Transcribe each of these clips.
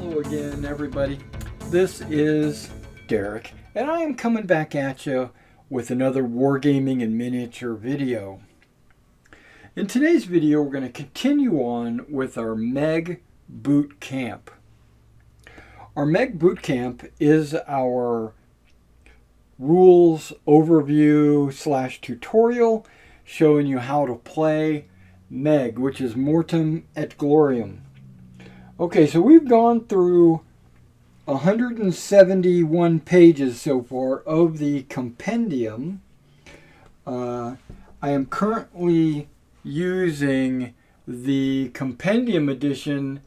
Hello again, everybody. This is Derek, and I am coming back at you with another wargaming and miniature video. In today's video, we're going to continue on with our MeG boot camp. Our MeG boot camp is our rules overview / tutorial showing you how to play MeG, which is Mortem et Gloriam. Okay, so we've gone through 171 pages so far of the compendium. I am currently using the compendium edition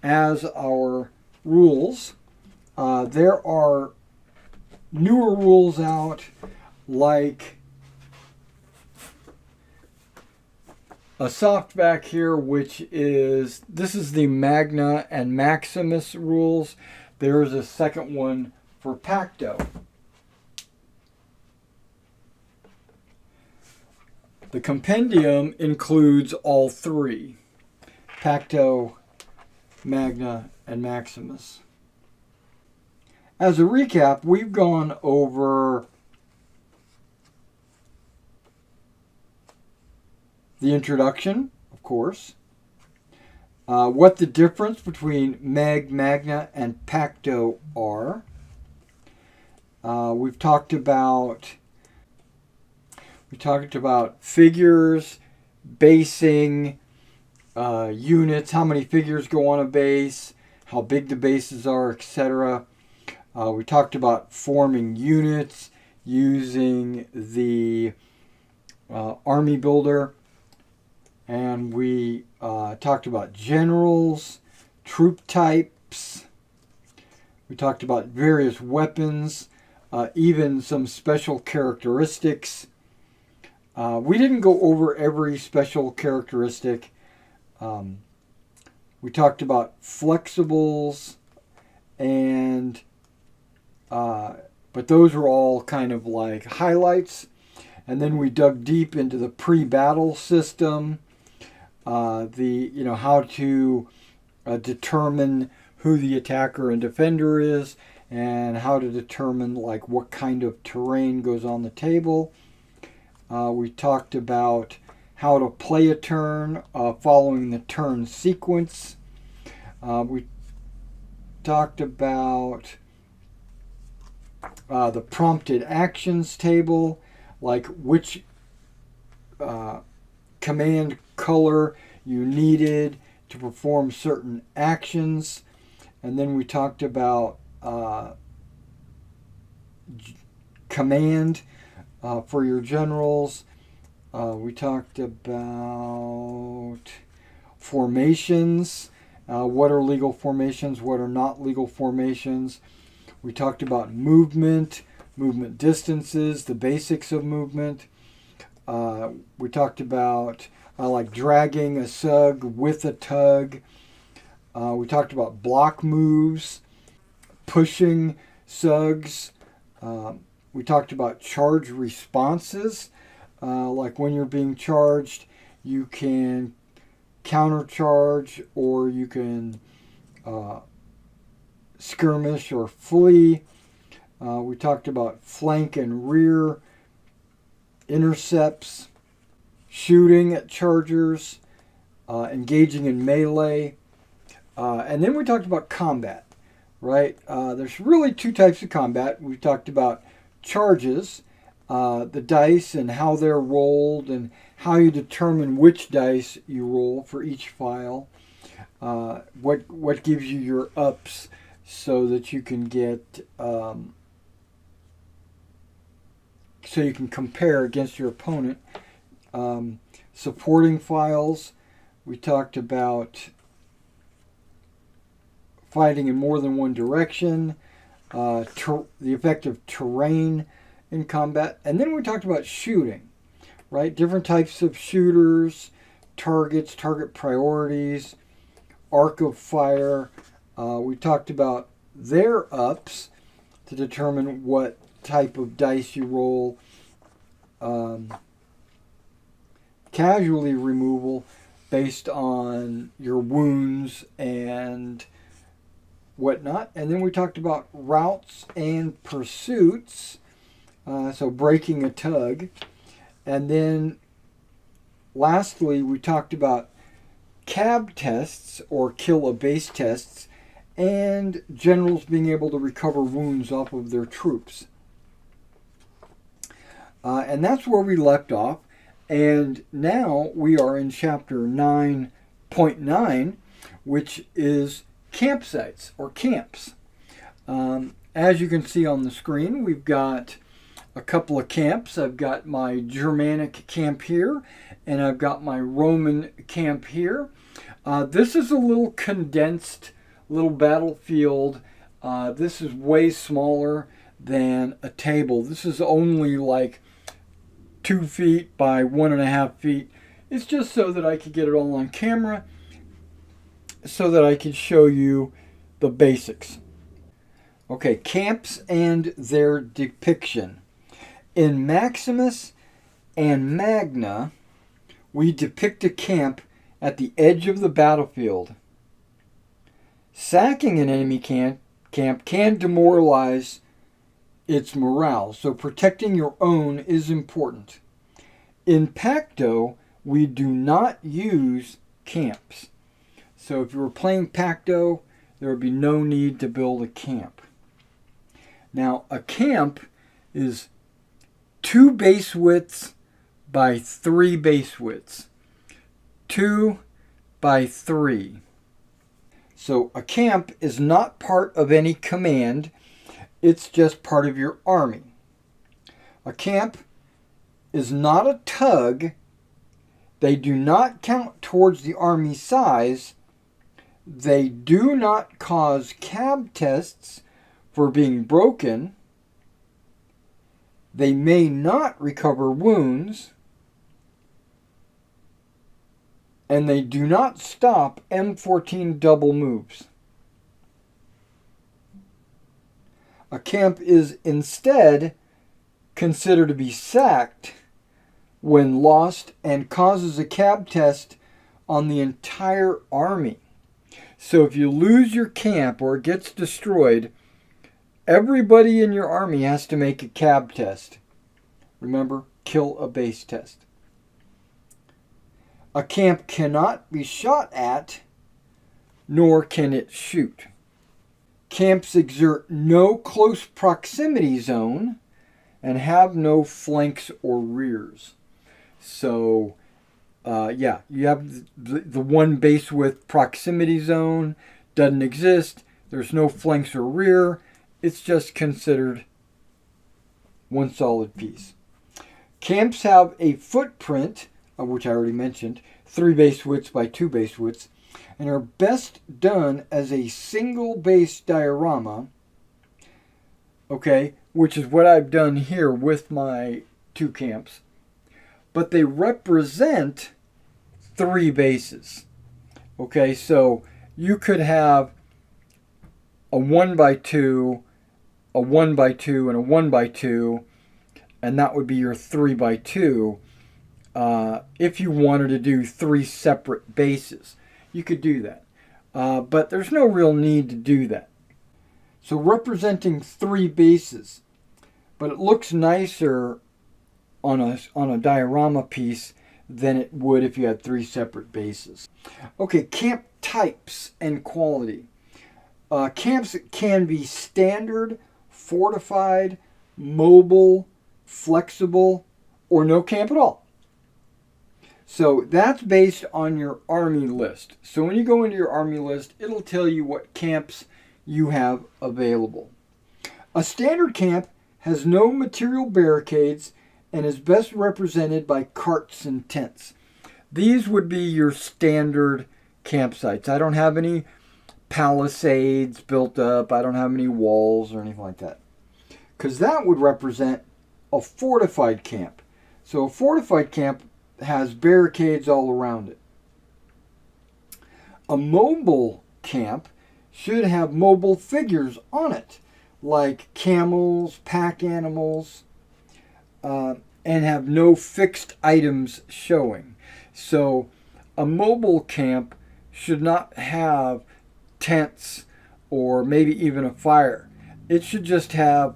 as our rules. There are newer rules out, like a softback here, which is, this is the Magna and Maximus rules. There is a second one for Pacto. The compendium includes all three: Pacto, Magna, and Maximus. As a recap, we've gone over the introduction, of course, what the difference between MeG, Magna, and Pacto are. We've talked about figures, basing, units, how many figures go on a base, how big the bases are, etc. We talked about forming units using the army builder. And we talked about generals, troop types. We talked about various weapons, even some special characteristics. We didn't go over every special characteristic. We talked about flexibles, and but those were all kind of like highlights. And then we dug deep into the pre-battle system. How to determine who the attacker and defender is, and how to determine like what kind of terrain goes on the table. We talked about how to play a turn following the turn sequence. We talked about the prompted actions table, like which command color you needed to perform certain actions. And then we talked about command for your generals. We talked about formations, what are legal formations, what are not legal formations. We talked about movement distances, the basics of movement. We talked about like dragging a sug with a tug. We talked about block moves, pushing sugs. We talked about charge responses. Like when you're being charged, you can countercharge, or you can skirmish or flee. We talked about flank and rear intercepts, shooting at chargers, engaging in melee, and then we talked about combat, right? There's really two types of combat. We talked about charges, the dice and how they're rolled, and how you determine which dice you roll for each file, what gives you your ups so that you can get so you can compare against your opponent. Supporting files. We talked about fighting in more than one direction, the effect of terrain in combat, and then we talked about shooting, right? Different types of shooters, targets, target priorities, arc of fire. We talked about their ups to determine what type of dice you roll. Casualty removal based on your wounds and whatnot. And then we talked about routes and pursuits, so breaking a tug. And then lastly, we talked about cab tests or kill a base tests and generals being able to recover wounds off of their troops. And that's where we left off. And now we are in chapter 9.9, which is campsites or camps. As you can see on the screen, we've got a couple of camps. I've got my Germanic camp here, and I've got my Roman camp here. This is a little condensed little battlefield. This is way smaller than a table. This is only like 2 feet by 1.5 feet. It's just so that I could get it all on camera, so that I could show you the basics. Okay, camps and their depiction. In Maximus and Magna, we depict a camp at the edge of the battlefield. Sacking an enemy camp can demoralize its morale, so protecting your own is important. In Pacto, we do not use camps. So if you were playing Pacto, there would be no need to build a camp. Now, a camp is 2 base widths by 3 base widths. 2 by 3. So a camp is not part of any command. It's just part of your army. A camp is not a tug. They do not count towards the army size. They do not cause cab tests for being broken. They may not recover wounds. And they do not stop M14 double moves. A camp is instead considered to be sacked when lost and causes a cab test on the entire army. So if you lose your camp or it gets destroyed, everybody in your army has to make a cab test. Remember, kill a base test. A camp cannot be shot at, nor can it shoot. Camps exert no close proximity zone and have no flanks or rears. So, you have the 1 base width proximity zone doesn't exist. There's no flanks or rear. It's just considered one solid piece. Camps have a footprint, of which I already mentioned, 3 base widths by 2 base widths, and are best done as a single base diorama, okay, which is what I've done here with my 2 camps. But they represent 3 bases. Okay, so you could have a 1 by 2, a 1 by 2, and a 1 by 2, and that would be your 3 by 2. If you wanted to do 3 separate bases, you could do that. But there's no real need to do that. So representing 3 bases, but it looks nicer on a diorama piece than it would if you had 3 separate bases. Okay, camp types and quality. Camps can be standard, fortified, mobile, flexible, or no camp at all. So that's based on your army list. So when you go into your army list, it'll tell you what camps you have available. A standard camp has no material barricades and is best represented by carts and tents. These would be your standard campsites. I don't have any palisades built up. I don't have any walls or anything like that. Because that would represent a fortified camp. So a fortified camp has barricades all around it. A mobile camp should have mobile figures on it, like camels, pack animals, and have no fixed items showing. So a mobile camp should not have tents or maybe even a fire. It should just have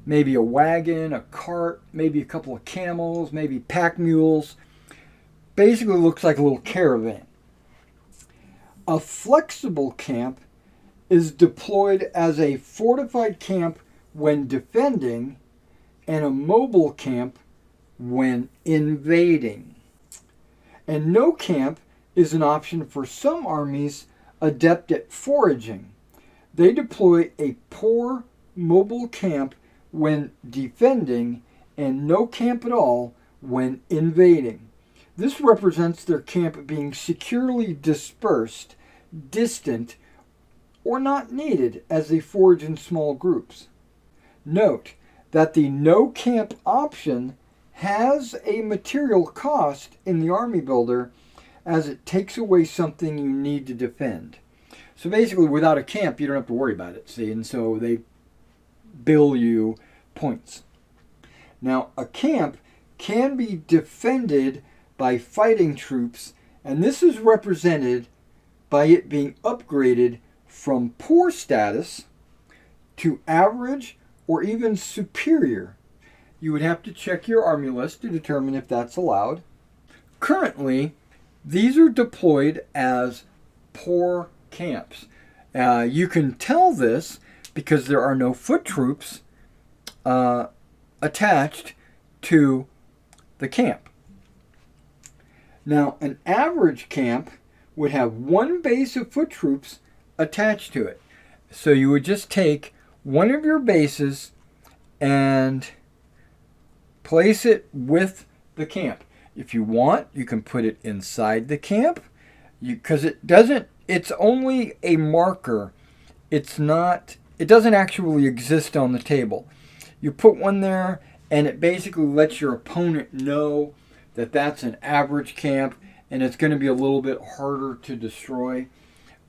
maybe a wagon, a cart, maybe a couple of camels, maybe pack mules. Basically looks like a little caravan. A flexible camp is deployed as a fortified camp when defending and a mobile camp when invading. And no camp is an option for some armies adept at foraging. They deploy a poor mobile camp when defending and no camp at all when invading. This represents their camp being securely dispersed, distant, or not needed as they forage in small groups. Note that the no camp option has a material cost in the army builder as it takes away something you need to defend. So basically, without a camp, you don't have to worry about it, see? And so they bill you points. Now, a camp can be defended by fighting troops, and this is represented by it being upgraded from poor status to average or even superior. You would have to check your army list to determine if that's allowed. Currently, these are deployed as poor camps. You can tell this because there are no foot troops attached to the camp. Now, an average camp would have one base of foot troops attached to it. So you would just take one of your bases and place it with the camp. If you want, you can put it inside the camp, because it's only a marker. It doesn't actually exist on the table. You put one there, and it basically lets your opponent know that that's an average camp, and it's going to be a little bit harder to destroy.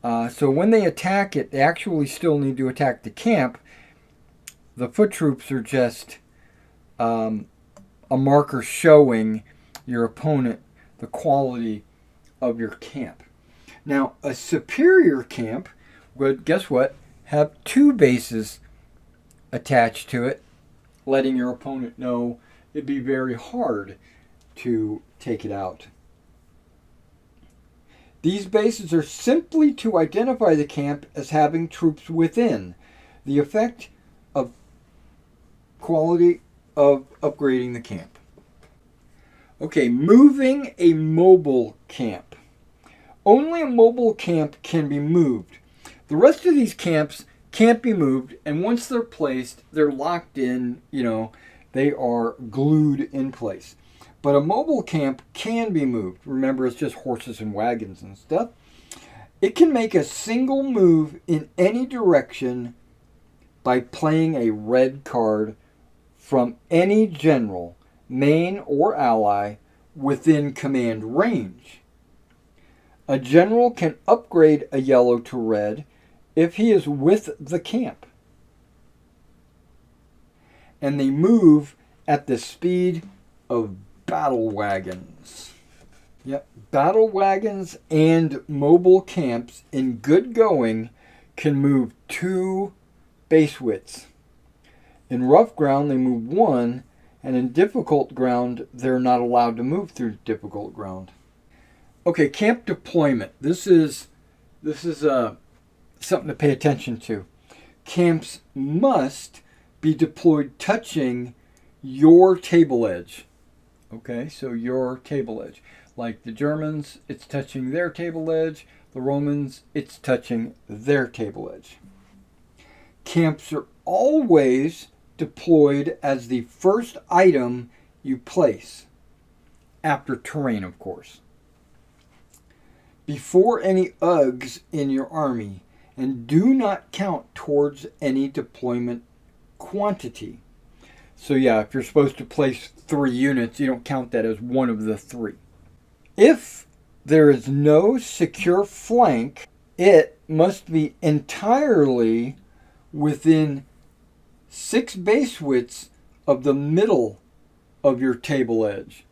So when they attack it, they actually still need to attack the camp. The foot troops are just a marker showing your opponent the quality of your camp. Now, a superior camp would, guess what, have two bases attached to it, letting your opponent know it'd be very hard to take it out. These bases are simply to identify the camp as having troops within. The effect of quality of upgrading the camp. Okay, moving a mobile camp. Only a mobile camp can be moved. The rest of these camps can't be moved, and once they're placed, they're locked in, they are glued in place. But a mobile camp can be moved. Remember, it's just horses and wagons and stuff. It can make a single move in any direction by playing a red card from any general, main or ally, within command range. A general can upgrade a yellow to red if he is with the camp. And they move at the speed of battle wagons. Yep, battle wagons and mobile camps in good going can move 2 base widths. In rough ground, they move 1, and in difficult ground, they're not allowed to move through difficult ground. Okay, camp deployment. This is something to pay attention to. Camps must be deployed touching your table edge. Okay, so your table edge. Like the Germans, it's touching their table edge. The Romans, it's touching their table edge. Camps are always deployed as the first item you place, after terrain, of course. Before any UGs in your army, and do not count towards any deployment quantity. So yeah, if you're supposed to place 3 units, you don't count that as one of the 3. If there is no secure flank, it must be entirely within 6 base widths of the middle of your table edge.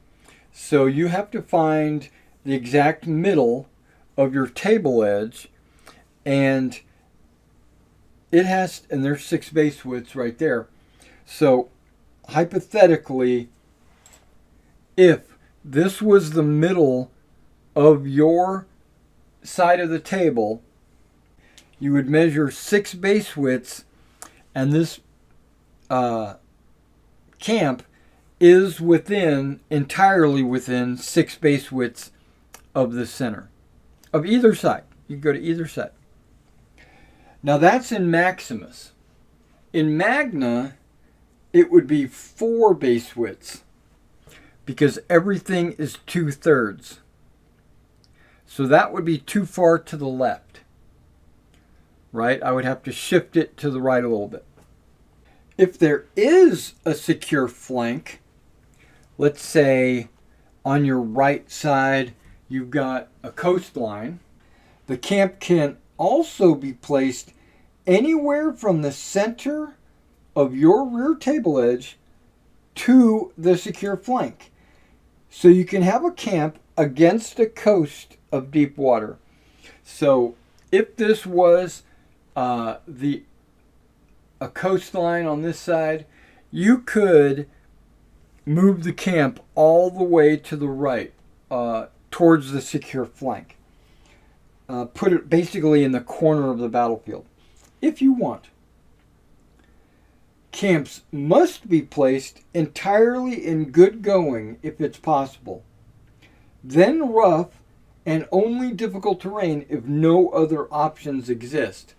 So you have to find the exact middle of your table edge, and it has, and there's 6 base widths right there. So hypothetically, if this was the middle of your side of the table, you would measure 6 base widths, and this camp is entirely within 6 base widths of the center of either side. You can go to either side. Now that's in Maximus. In Magna, it would be 4 base widths because everything is 2/3. So that would be too far to the left, right? I would have to shift it to the right a little bit. If there is a secure flank, let's say on your right side you've got a coastline, the camp can also be placed anywhere from the center of your rear table edge to the secure flank. So you can have a camp against a coast of deep water. So if this was a coastline on this side, you could move the camp all the way to the right towards the secure flank. Put it basically in the corner of the battlefield if you want. Camps must be placed entirely in good going if it's possible. Then rough and only difficult terrain if no other options exist.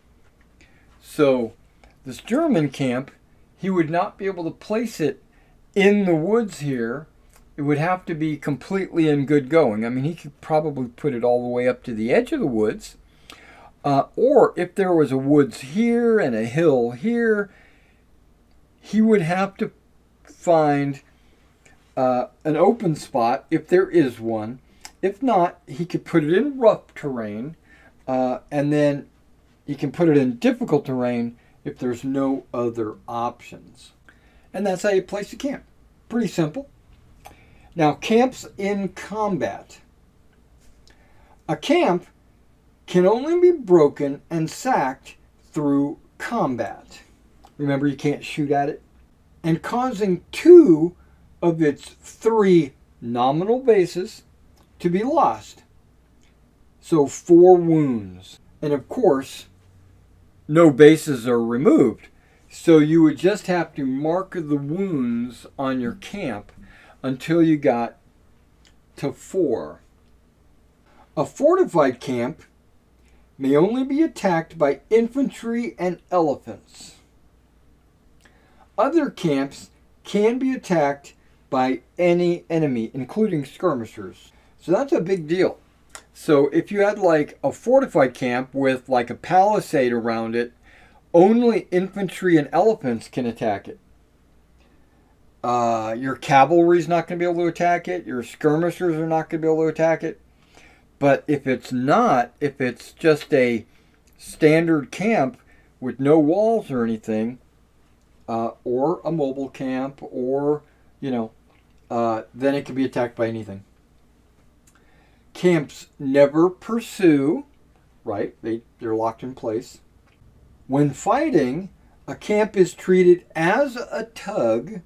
So this German camp, he would not be able to place it in the woods here. It would have to be completely in good going. I mean, he could probably put it all the way up to the edge of the woods. Or if there was a woods here and a hill here, he would have to find an open spot if there is one. If not, he could put it in rough terrain, and then he can put it in difficult terrain if there's no other options. And that's how you place a camp. Pretty simple. Now, camps in combat. A camp can only be broken and sacked through combat. Remember, you can't shoot at it. And causing 2 of its 3 nominal bases to be lost. So 4 wounds. And of course, no bases are removed. So you would just have to mark the wounds on your camp until you got to 4. A fortified camp may only be attacked by infantry and elephants. Other camps can be attacked by any enemy, including skirmishers. So that's a big deal. So if you had like a fortified camp with like a palisade around it, only infantry and elephants can attack it. Your cavalry is not going to be able to attack it. Your skirmishers are not going to be able to attack it. But if it's just a standard camp with no walls or anything, or a mobile camp, or, then it can be attacked by anything. Camps never pursue, right? They're locked in place. When fighting, a camp is treated as a tug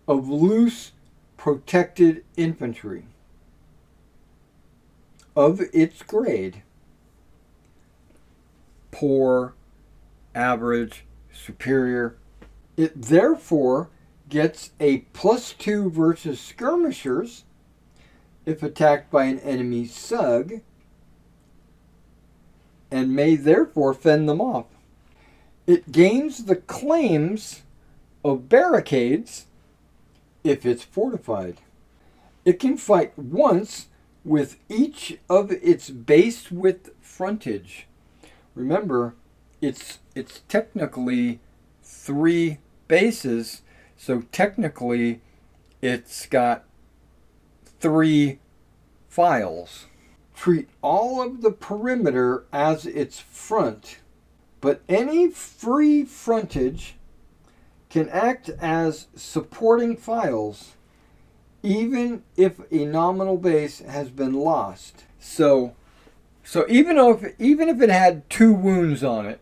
of loose, protected infantry of its grade. Poor, average, superior. It therefore gets a +2 versus skirmishers if attacked by an enemy SUG, and may therefore fend them off. It gains the claims of barricades if it's fortified. It can fight once with each of its base width frontage. Remember, it's technically 3 bases, so technically it's got 3 files. Treat all of the perimeter as its front, but any free frontage can act as supporting files even if a nominal base has been lost. So even if it had 2 wounds on it,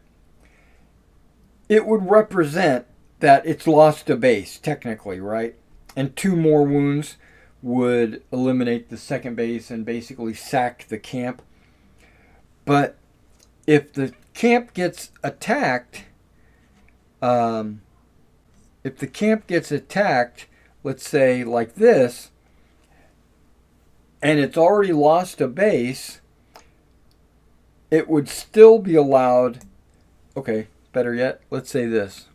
it would represent that it's lost a base, technically, right? And 2 more wounds would eliminate the second base and basically sack the camp. But if the camp gets attacked, let's say like this, and it's already lost a base, it would still be allowed. Okay, better yet, let's say this.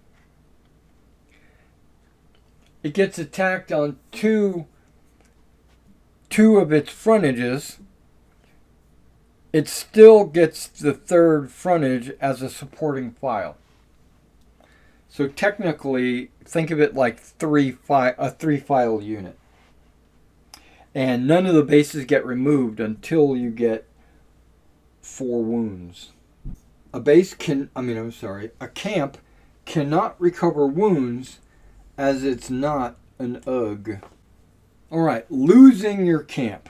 It gets attacked on two of its frontages. It still gets the 3rd frontage as a supporting file. So technically, think of it like a 3-file unit. And none of the bases get removed until you get 4 wounds. A camp cannot recover wounds as it's not an UG. Alright, losing your camp.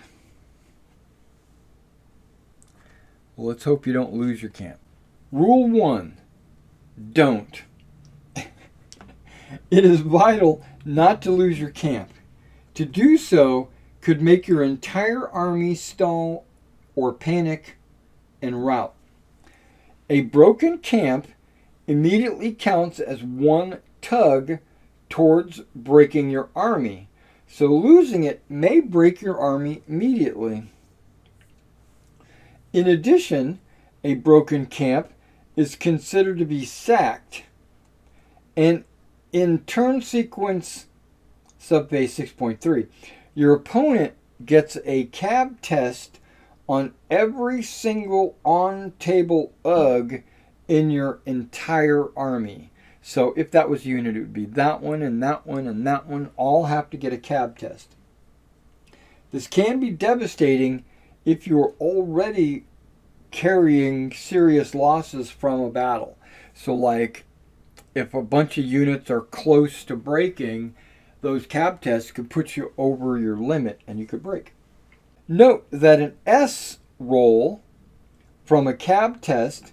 Well, let's hope you don't lose your camp. Rule 1, don't. It is vital not to lose your camp. To do so could make your entire army stall or panic en route. A broken camp immediately counts as 1 tug towards breaking your army, so losing it may break your army immediately. In addition, a broken camp is considered to be sacked, and in turn sequence subbase 6.3, your opponent gets a cab test on every single on-table UG in your entire army. So if that was a unit, it would be that one and that one and that one all have to get a cab test. This can be devastating if you're already carrying serious losses from a battle. So like if a bunch of units are close to breaking, those cab tests could put you over your limit and you could break. Note that an S roll from a cab test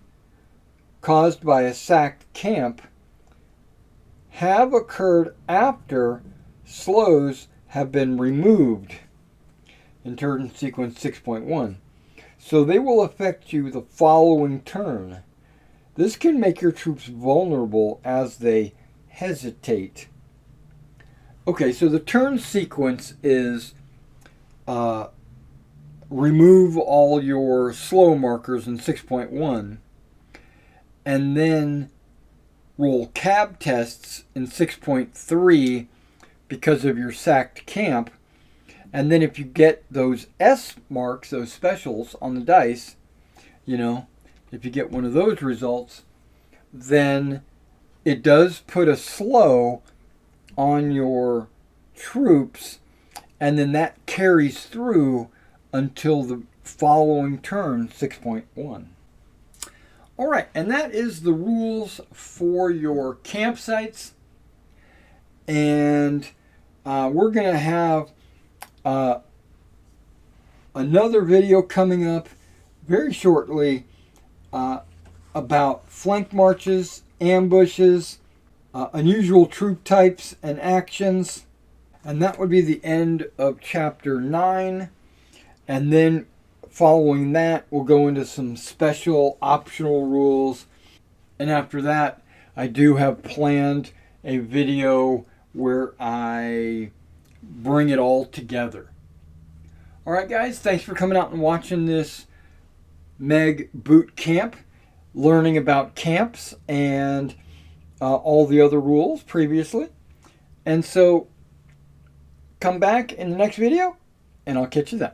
caused by a sacked camp have occurred after slows have been removed in turn sequence 6.1. So they will affect you the following turn. This can make your troops vulnerable as they hesitate. Okay, so the turn sequence is remove all your slow markers in 6.1 and then roll cab tests in 6.3 because of your sacked camp. And then if you get those S marks, those specials on the dice, if you get one of those results, then it does put a slow on your troops, and then that carries through until the following turn, 6.1. All right, and that is the rules for your campsites. And we're going to have another video coming up very shortly about flank marches, ambushes, unusual troop types and actions. And that would be the end of chapter 9. And then following that, we'll go into some special optional rules. And after that, I do have planned a video where I bring it all together. All right, guys, thanks for coming out and watching this MeG boot camp, learning about camps and all the other rules previously. And so come back in the next video, and I'll catch you then.